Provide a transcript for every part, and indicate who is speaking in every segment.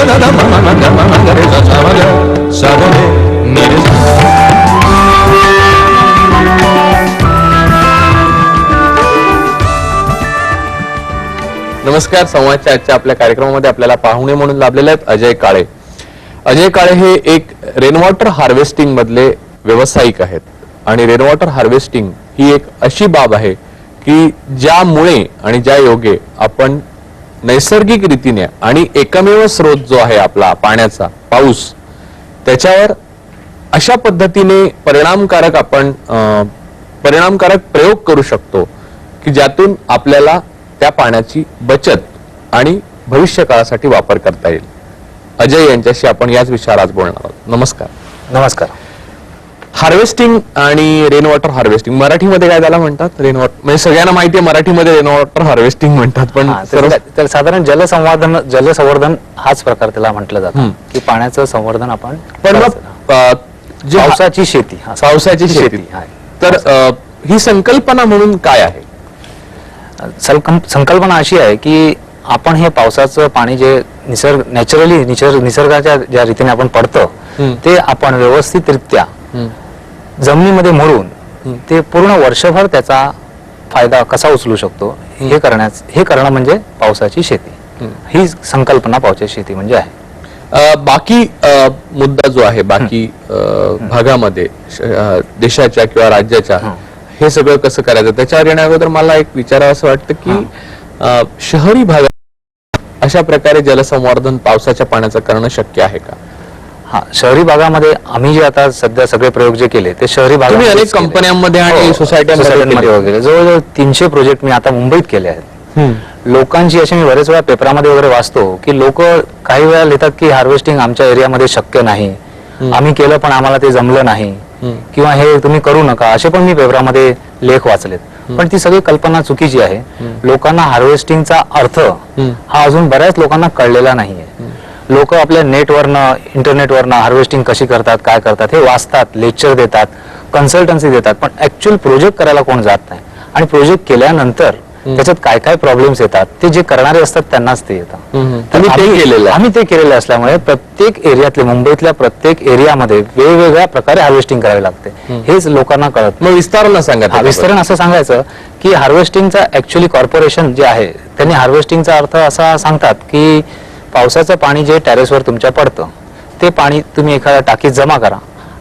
Speaker 1: नमस्कार. संवादच्या आजच्या आपल्या कार्यक्रमामध्ये आपल्याला पाहुणे म्हणून लाभलेले आहेत अजय काळे. अजय काळे हे एक रेन वॉटर हार्वेस्टिंग मधले व्यावसायिक आहेत आणि रेन वॉटर हार्वेस्टिंग ही एक अशी बाब आहे की ज्यामुळे आणि ज्या योगे आपण नैसर्गिक रीतीने आणि एकमेव स्रोत जो आहे आपला पाण्याचा पाऊस त्याच्यावर अशा पद्धतीने परिणामकारक प्रयोग करू शकतो की ज्यातून आपल्याला त्या पाण्याची बचत आणि भविष्य काळासाठी वापर करता येईल. अजय यांच्याशी आपण याच विषयावर आज बोलणार आहोत. नमस्कार.
Speaker 2: नमस्कार.
Speaker 1: हार्वेस्टिंग आणि रेन वॉटर हार्वेस्टिंग मराठीमध्ये काय त्याला म्हणतात? रेन वॉटर म्हणजे सगळ्यांना माहिती आहे मराठीमध्ये रेन वॉटर हार्वेस्टिंग म्हणतात, पण
Speaker 2: साधारण जलसंवर्धन हाच प्रकार त्याला म्हटलं जातं की पाण्याचं संवर्धन आपण.
Speaker 1: पण
Speaker 2: पावसाची शेती
Speaker 1: तर ही संकल्पना म्हणून काय आहे?
Speaker 2: संकल्पना अशी आहे की आपण हे पावसाचं पाणी जे निसर्गाच्या ज्या रीतीने आपण पडतं ते आपण व्यवस्थितरित्या जमिनीमध्ये मोडून ते पूर्ण वर्षभर त्याचा फायदा कसा उचलू शकतो हे करणं म्हणजे पावसाची शेती. ही संकल्पना पावसाची शेती म्हणजे आहे.
Speaker 1: बाकी मुद्दा जो आहे बाकी भागामध्ये देशाच्या किंवा राज्याच्या हे सगळं कसं करायचं त्याच्यावर येण्या अगोदर मला एक विचारावं असं वाटतं की शहरी भागात अशा प्रकारे जलसंवर्धन पावसाच्या पाण्याचं करणं शक्य आहे का?
Speaker 2: हा, शहरी भागामध्ये आम्ही जे आता सध्या सगळे प्रयोग जे केले ते शहरी भागात
Speaker 1: अनेक कंपन्यांमध्ये आणि सोसायट्यांमध्ये
Speaker 2: वगैरे जवळजवळ 300 प्रोजेक्ट मी आता मुंबईत केले आहेत. लोकांची अशी मी बरेच वेळा पेपरामध्ये वगैरे वाचतो की लोक काही वेळा लिहितात की हार्वेस्टिंग आमच्या एरियामध्ये शक्य नाही, आम्ही केलं पण आम्हाला ते जमलं नाही किंवा हे तुम्ही करू नका, असे पण मी पेपरामध्ये लेख वाचलेत. पण ती सगळी कल्पना चुकीची आहे. लोकांना हार्वेस्टिंगचा अर्थ हा अजून बऱ्याच लोकांना कळलेला नाहीये. लोक आपल्या नेटवरनं इंटरनेटवरनं हार्वेस्टिंग कशी करतात काय करतात हे वाचतात, लेक्चर देतात, कन्सल्टन्सी देतात, पण ऍक्च्युअल प्रोजेक्ट करायला कोण जात नाही. आणि प्रोजेक्ट केल्यानंतर त्याच्यात काय काय प्रॉब्लेम्स येतात ते जे करणारे असतात त्यांनाच ते येतं. आम्ही ते केलेलं असल्यामुळे प्रत्येक एरियातले मुंबईतल्या प्रत्येक एरियामध्ये वेगवेगळ्या प्रकारे हार्वेस्टिंग करावी लागते. हेच लोकांना कळत.
Speaker 1: मग विस्तारण सांगा.
Speaker 2: विस्तारण असं सांगायचं की हार्वेस्टिंगचा ऍक्च्युअली कॉर्पोरेशन जे आहे त्यांनी हार्वेस्टिंगचा अर्थ असा सांगतात की पावसाचं पाणी जे टेरेसवर तुमच्या पडतं ते पाणी तुम्ही एखाद्या टाकीत जमा करा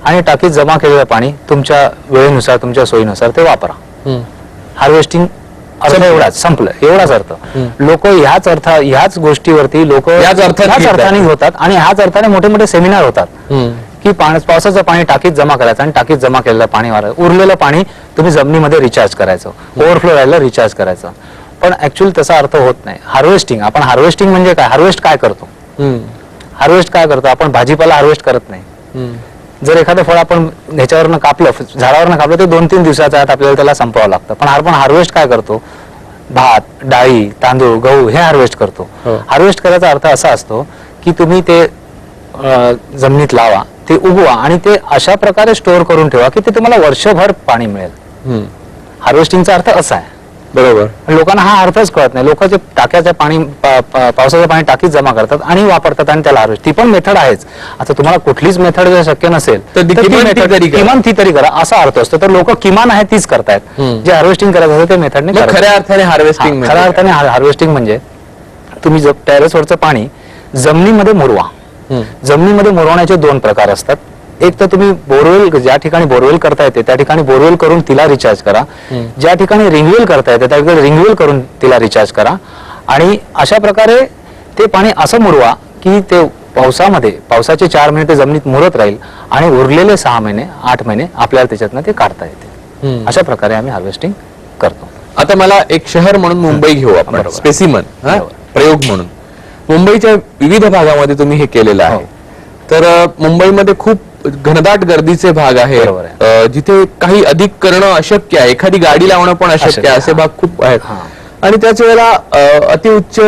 Speaker 2: आणि टाकीत जमा केलेलं पाणी तुमच्या वेळेनुसार तुमच्या सोयीनुसार ते वापरा. हार्वेस्टिंग अर्थ एवढाच संपलं, एवढाच अर्थ. लोक ह्याच गोष्टीवरती लोक ह्याच अर्थाने होतात आणि ह्याच अर्थाने मोठे मोठे सेमिनार होतात की पावसाचं पाणी टाकीत जमा करायचं आणि टाकीत जमा केलेलं पाणी वापरायचं, उरलेलं पाणी तुम्ही जमिनीमध्ये रिचार्ज करायचं, ओव्हरफ्लो राहिलं रिचार्ज करायचं. पण ऍक्च्युअली तसा अर्थ होत नाही. हार्वेस्टिंग म्हणजे काय? हार्वेस्ट काय करतो आपण? भाजीपाला हार्वेस्ट करत नाही. जर एखादं फळ आपण ह्याच्यावरनं कापलं, झाडावरनं कापलं ते 2-3 दिवसाच्या आत आपल्याला त्याला संपवावं लागतं. पण आपण हार्वेस्ट काय करतो? भात, डाळी, तांदूळ, गहू हे हार्वेस्ट करतो. हार्वेस्ट करायचा अर्थ असा असतो की तुम्ही ते जमिनीत लावा, ते उगवा आणि ते अशा प्रकारे स्टोअर करून ठेवा की ते तुम्हाला वर्षभर पाणी मिळेल. हार्वेस्टिंगचा अर्थ असा आहे.
Speaker 1: बरोबर.
Speaker 2: लोकांना हा अर्थच कळत नाही. लोक जे टाक्याचं पाणी पावसाचं पाणी टाकीत जमा करतात आणि वापरतात आणि त्याला हार्वेस्ट. ती पण मेथड आहेच. आता तुम्हाला कुठलीच मेथड जर शक्य नसेल तर किमान ती तरी करा असा अर्थ असतो. तर लोक किमान आहे तीच करतायत. जे हार्वेस्टिंग करायचं असतं ते मेथडने.
Speaker 1: खऱ्या अर्थाने
Speaker 2: हार्वेस्टिंग म्हणजे तुम्ही टेरेसवरचं पाणी जमिनीमध्ये मुरवा. जमिनीमध्ये मुरवण्याचे 2 प्रकार असतात. एक तर तुम्ही बोरवेल, ज्या ठिकाणी बोरवेल करता येते त्या ठिकाणी बोरवेल करून तिला रिचार्ज करा. ज्या ठिकाणी रिंगवेल करता येते त्या ठिकाणी रिंगवेल करून तिला रिचार्ज करा. आणि अशा प्रकारे ते पाणी असं मुरवा की ते पावसाचे 4 महिने ते जमिनीत मुरत राहील आणि उरलेले 6 महिने 8 महिने आपल्याला त्याच्यातनं ते काढता येते. अशा प्रकारे आम्ही हार्वेस्टिंग करतो.
Speaker 1: आता मला एक शहर म्हणून मुंबई घेऊ आपण, स्पेसिमन प्रयोग म्हणून. मुंबईच्या विविध भागामध्ये तुम्ही हे केलेलं आहे. तर मुंबईमध्ये खूप घनदाट गर्दीचे भाग आहे जिथे काही अधिक करणं अशक्य आहे. एखादी गाडी लावणं पण अशक्य आहे असे भाग खूप आहेत. आणि त्याच वेळेला अतिउच्च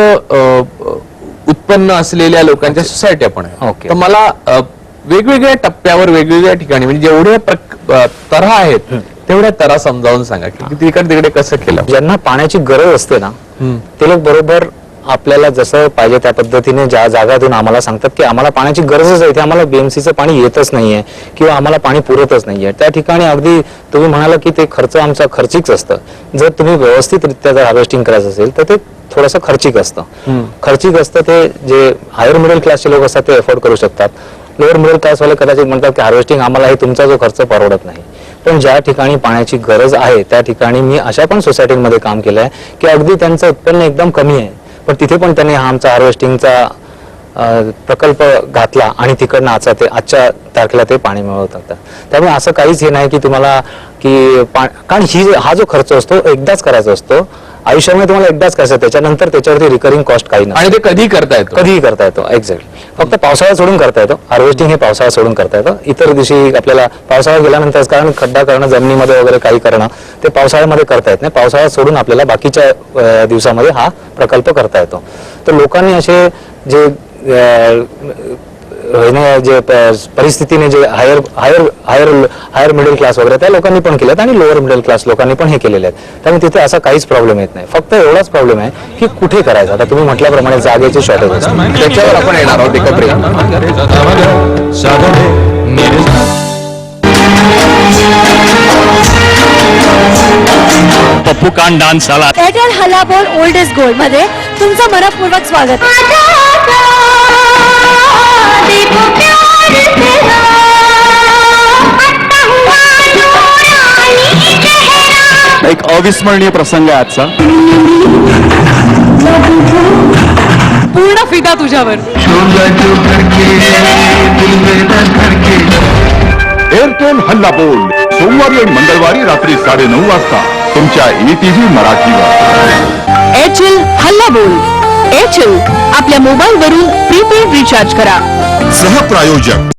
Speaker 1: उत्पन्न असलेल्या लोकांच्या सोसायट्या पण आहेत. तर मला वेगवेगळ्या टप्प्यावर वेगवेगळ्या ठिकाणी म्हणजे जेवढे तऱ्हा आहेत तेवढ्या तऱ्हा समजावून सांगा की तिकडे कसं केलं.
Speaker 2: ज्यांना पाण्याची गरज असते ना ते लोक बरोबर आपल्याला जसं पाहिजे त्या पद्धतीने ज्या जागातून आम्हाला सांगतात की आम्हाला पाण्याची गरजच आहे, इथे आम्हाला बीएमसीचं पाणी येतच नाहीये किंवा आम्हाला पाणी पुरतच नाहीये, त्या ठिकाणी अगदी तुम्ही म्हणाला की ते खर्च आमचा खर्चिक असतं. जर तुम्ही व्यवस्थितरित्या जर हार्वेस्टिंग करायचं असेल तर ते थोडंसं खर्चिक असतं. खर्चिक असतं ते जे हायर मिडल क्लासचे लोक असतात ते अफोर्ड करू शकतात. लोअर मिडल क्लासवाले कदाचित म्हणतात की हार्वेस्टिंग आम्हाला हे तुमचा जो खर्च परवडत नाही. पण ज्या ठिकाणी पाण्याची गरज आहे त्या ठिकाणी मी अशा पण सोसायटीमध्ये काम केलं आहे की अगदी त्यांचं उत्पन्न एकदम कमी आहे, पण तिथे पण त्यांनी हा आमचा हार्वेस्टिंगचा प्रकल्प घातला आणि तिकडनं आजच्या तारखेला ते पाणी मिळवत होतं. त्यामुळे असं काहीच हे नाही की तुम्हाला की कारण हा जो खर्च असतो एकदाच करायचा असतो आयुष्यामध्ये, तुम्हाला एकदाच करायचं, त्याच्यानंतर त्याच्यावरती रिकरिंग कॉस्ट काही नाही
Speaker 1: आणि ते कधी करता येतो?
Speaker 2: कधीही करता येतो. एक्झॅक्ट. फक्त पावसाळ्यात सोडून करता येतो. हार्वेस्टिंग हे पावसाळ्यात सोडून करता येतं. इतर दिवशी आपल्याला पावसाळ्यात गेल्यानंतर कारण खड्डा करणं जमिनीमध्ये वगैरे काही करणं ते पावसाळ्यामध्ये करता येत नाही. पावसाळ्यात सोडून आपल्याला बाकीच्या दिवसामध्ये हा प्रकल्प करता येतो. तर लोकांनी असे जे परिस्थितीने जे हायर मिडल क्लास वगैरे त्या लोकांनी पण केलेत आणि लोअर मिडल क्लास लोकांनी पण हे केलेले आहेत. त्यामुळे तिथे असा काहीच प्रॉब्लेम येत नाही. फक्त एवढाच प्रॉब्लेम आहे की कुठे करायचं. आता तुम्ही म्हटल्याप्रमाणे जागेचे शॉर्टेज असतं,
Speaker 1: त्याच्यावर आपण येणार आहोत एकत्र.
Speaker 3: पप्पू कान डान्स साला
Speaker 4: एअरटेल हल्ला बोल ओल्ड इज गोल्ड मध्ये तुमचं मनपूर्वक स्वागत.
Speaker 3: एक अविस्मरणीय प्रसंग आहे आजचा.
Speaker 4: पूर्ण फिदा तुझ्यावर.
Speaker 5: एअरटेल हल्ला बोल सोमवारी आणि मंगळवारी रात्री 9:30 वाजता तुमच्या ETV मराठीवर.
Speaker 4: एअरटेल हल्ला बोल. एअरटेल आपल्या मोबाईल वरून प्रीपेड रिचार्ज करा.
Speaker 5: सहप्रायोजक